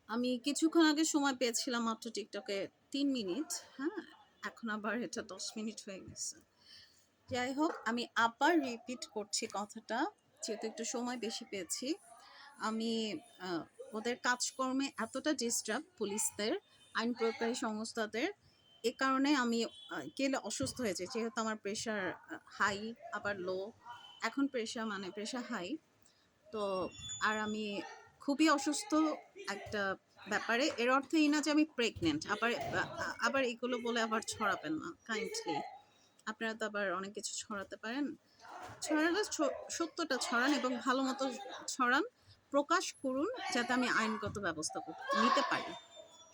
আমি কিছুক্ষণ আগে সময় পেয়েছিলাম মাত্র টিকটকে ৩ মিনিট। হ্যাঁ? এখন আবার এটা ১০ মিনিট হয়ে গেছে। যাই হোক, আমি আবার রিপিট করছি কথাটা, যেহেতু একটু সময় বেশি পেয়েছি। আমি ওদের কাজকর্মে এতটা ডিস্টার্ব পুলিশদের, আইন প্রয়োগকারী সংস্থাদের, এ কারণে আমি গেলে অসুস্থ হয়ে যাই। যেহেতু আমার প্রেশার হাই, আবার লো। এখন প্রেশার হাই। তো আর আমি খুবই অসুস্থ একটা ব্যাপারে। এর অর্থ এই না যে আমি প্রেগনেন্ট। আবার এগুলো বলে আবার ছড়াবেন না কাইন্ডলি। আপনারা তো আবার অনেক কিছু ছড়াতে পারেন। ছড়ালে সত্যটা ছড়ান এবং ভালো মতো ছড়ান, প্রকাশ করুন, যাতে আমি আইনগত ব্যবস্থা নিতে পারি।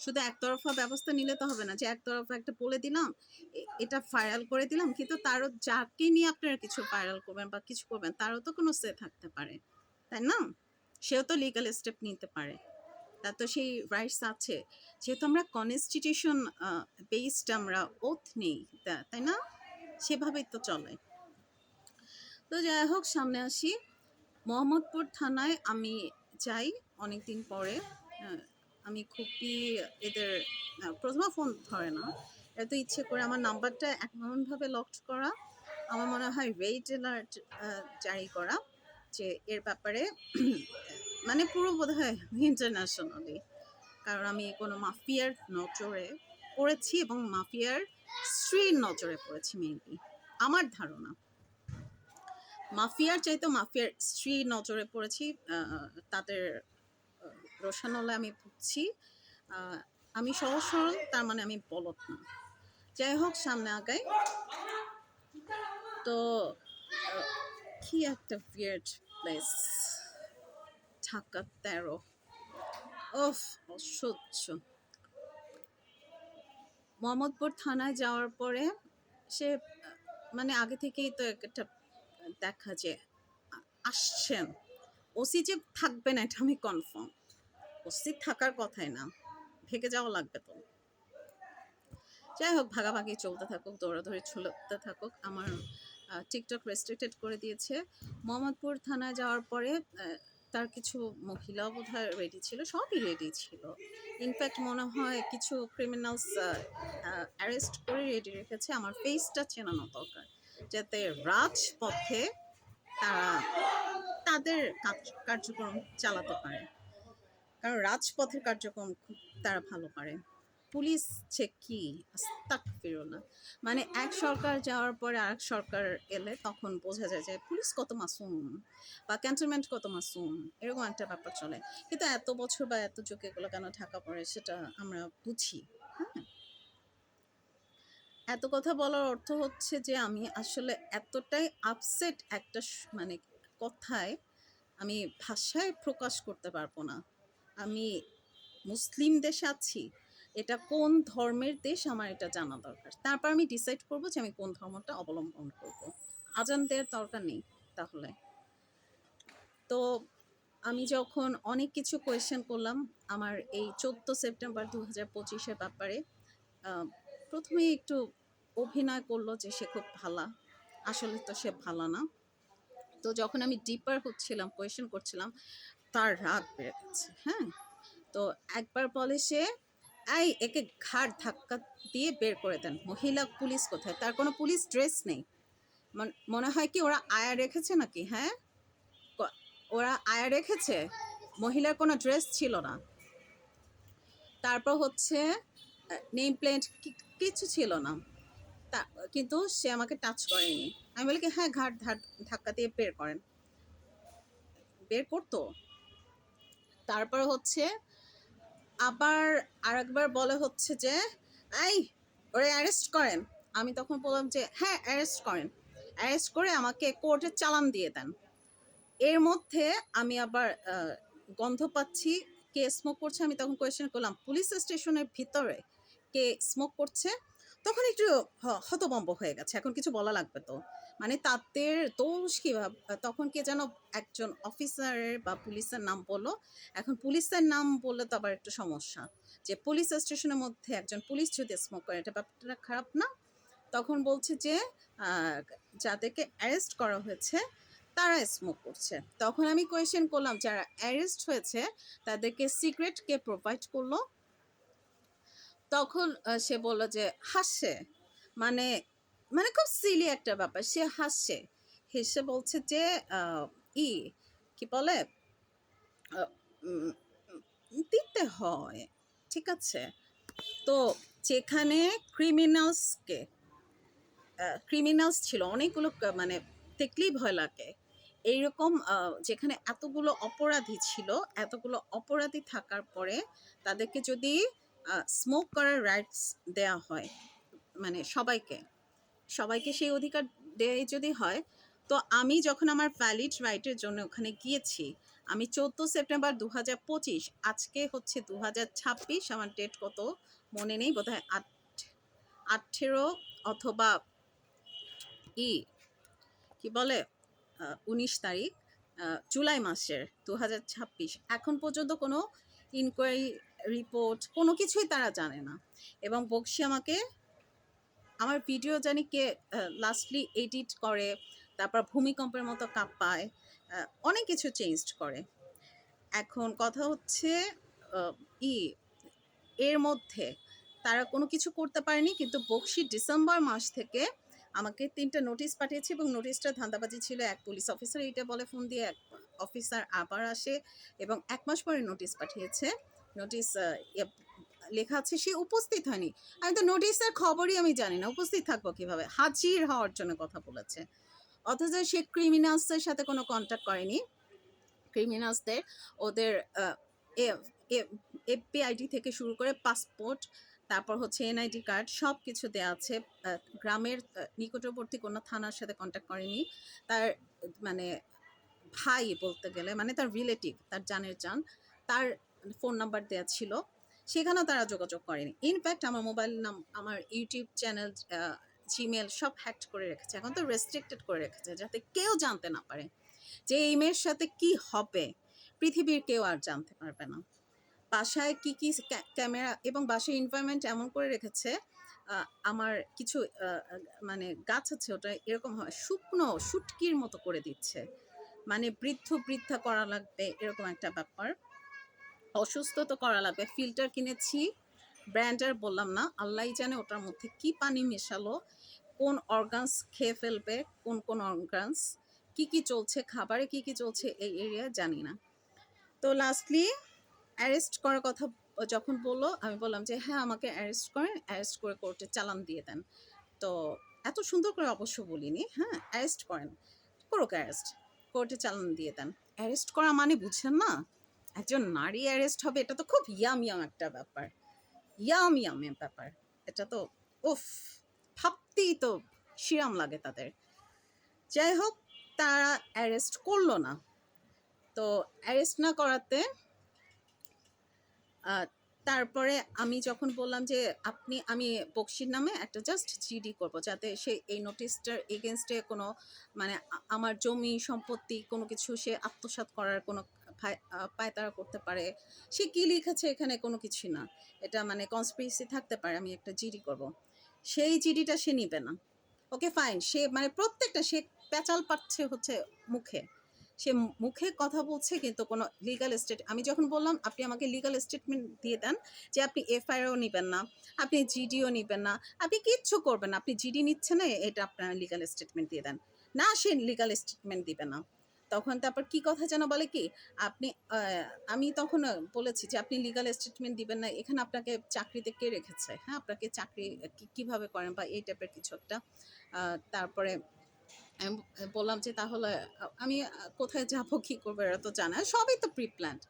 শুধু একতরফা ব্যবস্থা নিলে তো হবে না যে একতরফা একটা বলে দিলাম, এটা ভাইরাল করে দিলাম, কিন্তু তারও যাকে নিয়ে আপনারা কিছু ভাইরাল করবেন বা কিছু করবেন তারও তো কোনো সে থাকতে পারে, তাই না? সেও তো লিগাল স্টেপ নিতে পারে, তার তো সেই রাইটস আছে। যেহেতু আমরা কনস্টিটিউশন বেসড, আমরা ওথ নেই, তাই না? সেভাবেই তো চলে। তো যাই হোক, সামনে আসি। মোহাম্মদপুর থানায় আমি যাই অনেকদিন পরে। আমি খুবই এদের প্রথমে ফোন ধরে না, এত ইচ্ছে করে আমার নাম্বারটা এমনভাবে লকড করা, আমার মনে হয় রেড অ্যালার্ট জারি করা, যে এর ব্যাপারে মানে পুরো বোধ হয় ইন্টারন্যাশনালি। কারণ আমি কোনো মাফিয়ার নজরে পড়েছি এবং মাফিয়ার স্ত্রীর নজরে পড়েছি মেনলি, আমার ধারণা। মাফিয়ার চাইতে মাফিয়ার স্ত্রী নজরে পড়েছি। তাদের রোষানলে আমি ভুগছি। আমি সহজ সরল, তার মানে আমি বলদ না। যাই হোক, সামনে আগাই। তো কি একটা উইয়ার্ড প্লেস, ঢাকা ১৩। ওফ, অসহ্য। মোহাম্মদপুর থানায় যাওয়ার পরে সে মানে আগে থেকেই তো একটা দেখা যে আসছেন, ওসি যে থাকবে না এটা আমি কনফার্ম। ওসি থাকার কথাই না, ভেগে যাওয়া লাগবে তো। যাই হোক, ভাগাভাগি চলতে থাকুক, দৌড়াদৌড়ি চলতে থাকুক। আমার টিকটক রেস্ট্রিক্টেড করে দিয়েছে। মোহাম্মদপুর থানায় যাওয়ার পরে তার কিছু মহিলা বোধহয় রেডি ছিল, সবই রেডি ছিল। ইনফ্যাক্ট মনে হয় কিছু ক্রিমিনালস অ্যারেস্ট করে রেডি রেখেছে। আমার ফেসটা চেনানো দরকার, যাতে রাজপথে তারা তাদের কার্যক্রম চালাতে পারে। কারণ রাজপথের কার্যক্রম খুব তারা ভালো পারে। পুলিশ যে কি, আস্তাগফিরুল্লাহ। মানে এক সরকার যাওয়ার পরে আরেক সরকার এলে তখন বোঝা যায় যে পুলিশ কত মাসুম বা ক্যান্টনমেন্ট কত মাসুম, এরকম একটা ব্যাপার চলে। কিন্তু এত বছর বা এত যুগ এগুলো কেন ঢাকা পড়ে সেটা আমরা বুঝি। হ্যাঁ, এত কথা বলার অর্থ হচ্ছে যে আমি আসলে এতটাই আপসেট একটা মানে কথায় আমি ভাষায় প্রকাশ করতে পারবো না। আমি মুসলিম দেশে আছি, এটা কোন ধর্মের দেশ আমার এটা জানা দরকার। তারপর আমি ডিসাইড করব যে আমি কোন ধর্মটা অবলম্বন করব। আজান দেওয়ার দরকার নেই তাহলে। তো আমি যখন অনেক কিছু কোয়েশ্চেন করলাম আমার এই 14 সেপ্টেম্বর 2025-এর ব্যাপারে, প্রথমেই একটু অভিনয় করলো যে সে খুব ভালা, আসলে তো সে ভালো না। তো যখন আমি ডিপার হচ্ছিলাম, কোয়েশ্চেন করছিলাম, তার রাগ বেড়ে গেছে। হ্যাঁ, তো একবার বলে সে, এই একে ঘাড় ধাক্কা দিয়ে বের করে দেন। মহিলা পুলিশ কোথায়? তার কোনো পুলিশ ড্রেস নেই। মনে হয় কি ওরা আয়া রেখেছে নাকি? হ্যাঁ, ওরা আয়া রেখেছে, মহিলার কোনো ড্রেস ছিল না। তারপর হচ্ছে নেম প্লেট কিছু ছিল না, তা কিন্তু সে আমাকে টাচ করেনি। আমি বলি কি, হ্যাঁ, ঘাড় ধাক্কা দিয়ে বের করেন। বের করতো। তারপর হচ্ছে আবার আরেকবার বলে হচ্ছে যে, এই ওরে অ্যারেস্ট করেন। আমি তখন বললাম যে হ্যাঁ, অ্যারেস্ট করেন, অ্যারেস্ট করে আমাকে কোর্টে চালান দিয়ে দেন। এর মধ্যে আমি আবার গন্ধ পাচ্ছি কে স্মোক করছে। আমি তখন কোয়েশ্চেন করলাম, পুলিশ স্টেশনের ভিতরে কে স্মোক করছে? তখন একটু হতভম্ব হয়ে গেছে, এখন কিছু বলা লাগবে তো, মানে তাদের দোষ কি? তখন কে যেন একজন অফিসারের বা পুলিশের নাম বললো। এখন পুলিশের নাম বললে তো আবার একটু সমস্যা, যে পুলিশ স্টেশনের মধ্যে একজন পুলিশ যদি স্মোক করে, এটা ব্যাপারটা খারাপ না? তখন বলছে যে যাদেরকে অ্যারেস্ট করা হয়েছে তারা স্মোক করছে। তখন আমি কোয়েশ্চেন করলাম যারা অ্যারেস্ট হয়েছে তাদেরকে সিগারেট কে প্রোভাইড করলো? তখন সে বলল যে হাসছে, মানে মানে খুব সিলি একটা ব্যাপার, সে হাসছে, হেসে বলছে যে আহ, ই কি বলে আহ, উম, দিতে হয়, ঠিক আছে। তো যেখানে ক্রিমিনালসকে ক্রিমিনালস ছিল অনেকগুলো, মানে দেখলেই ভয় লাগে এইরকম, যেখানে এতগুলো অপরাধী ছিল, এতগুলো অপরাধী থাকার পরে তাদেরকে যদি স্মোক করার রাইটস দেয়া হয়, মানে সবাইকে সবাইকে সেই অধিকার দেয় যদি হয়, তো আমি যখন আমার ভ্যালিড রাইটের জন্য ওখানে গিয়েছি, আমি 14 সেপ্টেম্বর 2025, আজকে হচ্ছে 2026, আমার ডেট কত মনে নেই, বোধহয় 18 অথবা ই কি বলে 19 তারিখ, জুলাই মাসের 2026, এখন পর্যন্ত কোনো ইনকোয়ারি রিপোর্ট কোনো কিছুই তারা জানে না। এবং বক্সি আমাকে আমার ভিডিও জানি কে লাস্টলি এডিট করে, তারপর ভূমিকম্পের মতো কাঁপায়, অনেক কিছু চেঞ্জ করে। এখন কথা হচ্ছে আহ, ই এর মধ্যে তারা কোনো কিছু করতে পারেনি, কিন্তু বক্সি ডিসেম্বর মাস থেকে আমাকে 3টা নোটিশ পাঠিয়েছে, এবং নোটিশটা ধান্দাবাজি ছিল। এক পুলিশ অফিসার এইটা বলে ফোন দিয়ে, এক অফিসার আবার আসে এবং 1 মাস পরে নোটিশ পাঠিয়েছে। নোটিশ লেখা আছে সে উপস্থিত হয়নি। আমি তো নোটিশের খবরই আমি জানি না, উপস্থিত থাকবো কিভাবে? হাজির হওয়ার জন্য কথা বলেছে, অথচ সে ক্রিমিনালসের সাথে কোনো কন্ট্যাক্ট করেনি। ক্রিমিনালসদের ওদের এফপিআইডি থেকে শুরু করে পাসপোর্ট, তারপর হচ্ছে এনআইডি কার্ড, সব কিছু দেওয়া আছে। গ্রামের নিকটবর্তী কোনো থানার সাথে কন্ট্যাক্ট করেনি। তার মানে ভাই বলতে গেলে, মানে তার রিলেটিভ, তার জানের জান, তার ফোন নাম্বার দেওয়া ছিল, সেখানেও তারা যোগাযোগ করেনি। ইনফ্যাক্ট আমার মোবাইল আমার ইউটিউব চ্যানেল, জিমেল সব হ্যাক করে রেখেছে, এখন তো রেস্ট্রিক্টেড করে রেখেছে যাতে কেউ জানতে না পারে যে এই মেয়ের সাথে কি হবে, পৃথিবীর কেউ আর জানতে পারবে না। বাসায় কি কি ক্যামেরা, এবং বাসায় এনভায়রনমেন্ট এমন করে রেখেছে, আমার কিছু মানে গাছ আছে, ওটা এরকম হয় শুকনো শুটকির মতো করে দিচ্ছে, মানে বৃদ্ধা করা লাগবে এরকম একটা ব্যাপার, অসুস্থ তো করা লাগবে। ফিল্টার কিনেছি, ব্র্যান্ডের বললাম না, আল্লাহই জানে ওটার মধ্যে কি পানি মেশালো, কোন অর্গানস খেয়ে ফেলবে, কোন কোন অর্গানস, কি কি চলছে খাবারে, কি কি চলছে এই এরিয়া জানি না। তো লাস্টলি অ্যারেস্ট করার কথা যখন বললো, আমি বললাম যে হ্যাঁ আমাকে অ্যারেস্ট করেন, অ্যারেস্ট করে কোর্টে চালান দিয়ে দেন। তো এত সুন্দর করে অবশ্য বলিনি, হ্যাঁ অ্যারেস্ট করেন, করুক অ্যারেস্ট, কোর্টে চালান দিয়ে দেন। অ্যারেস্ট করা মানে বুঝছেন না, একজন নারী অ্যারেস্ট হবে, এটা তো খুব ইয়াম একটা ব্যাপার, ইয়াম ব্যাপার, এটা তো উফ, ভাবতেই তো শিরাম লাগে তাদের। যাই হোক, তারা অ্যারেস্ট করলো না। তো অ্যারেস্ট না করাতে তারপরে আমি যখন বললাম যে আমি বক্সির নামে একটা জাস্ট জিডি করব, যাতে সে এই নোটিশটার এগেনস্টে কোনো, মানে আমার জমি সম্পত্তি কোনো কিছু সে আত্মসাৎ করার কোনো পায়তারা করতে পারে। সে কি লিখেছে এখানে কোনো কিছু না, এটা মানে কনস্পিরেসি থাকতে পারে, আমি একটা জিডি করব, সেই জিডিটা সে নিবে না। ওকে ফাইন, সে মানে প্রত্যেকটা সে প্যাচাল পাচ্ছে হচ্ছে মুখে, সে মুখে কথা বলছে কিন্তু কোনো লিগাল স্টেট, আমি যখন বললাম আপনি আমাকে লিগাল স্টেটমেন্ট দিয়ে দেন যে আপনি এফআইআরও নেবেন না, আপনি জিডিও নেবেন না, আপনি কিচ্ছু করবেন না, আপনি জিডি নিচ্ছেন না, এটা আপনার লিগাল স্টেটমেন্ট দিয়ে দেন, না সে লিগাল স্টেটমেন্ট দিবে না। তখন তারপর কি কথা যেন বলে কি, আপনি আমি তখন বলেছি যে আপনি লিগাল স্টেটমেন্ট দিবেন না, এখানে আপনাকে চাকরিতে কে রেখেছে, হ্যাঁ আপনাকে চাকরি কিভাবে করেন বা এই টাইপের কিছু একটা। তারপরে আমি বললাম যে তাহলে আমি কোথায় যাব, কি করবো, এরা তো জানা সবই তো প্রি প্ল্যান্ড,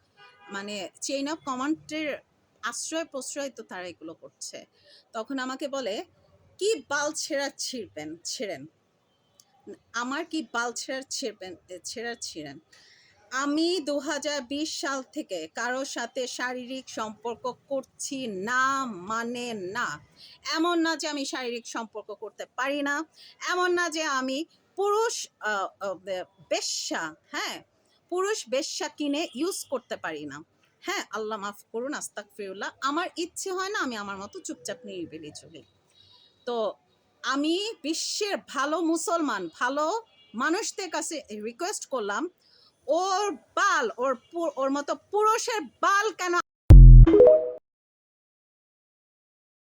মানে চেইন অফ কমান্ডের আশ্রয় প্রশ্রয় তো তারা এগুলো করছে। তখন আমাকে বলে কি বাল ছেড়েন, আমার কি বাল ছিঁড়েন। আমি 2020 সাল থেকে কারোর সাথে শারীরিক সম্পর্ক করছি না, মানে না। এমন না যে আমি শারীরিক সম্পর্ক করতে পারি না, এমন না যে আমি পুরুষ বেশ্যা, হ্যাঁ পুরুষ বেশ্যা কিনে ইউজ করতে পারি না। হ্যাঁ আল্লাহ মাফ করুন, আস্তাগফিরুল্লাহ, আমার ইচ্ছে হয় না, আমি আমার মতো চুপচাপ নিরিবিলি চলি। তো আমি বিশ্বের ভালো মুসলমান, ভালো মানুষদের কাছে রিকোয়েস্ট করলাম, ওর বাল ওর মতো পুরুষের বাল কেন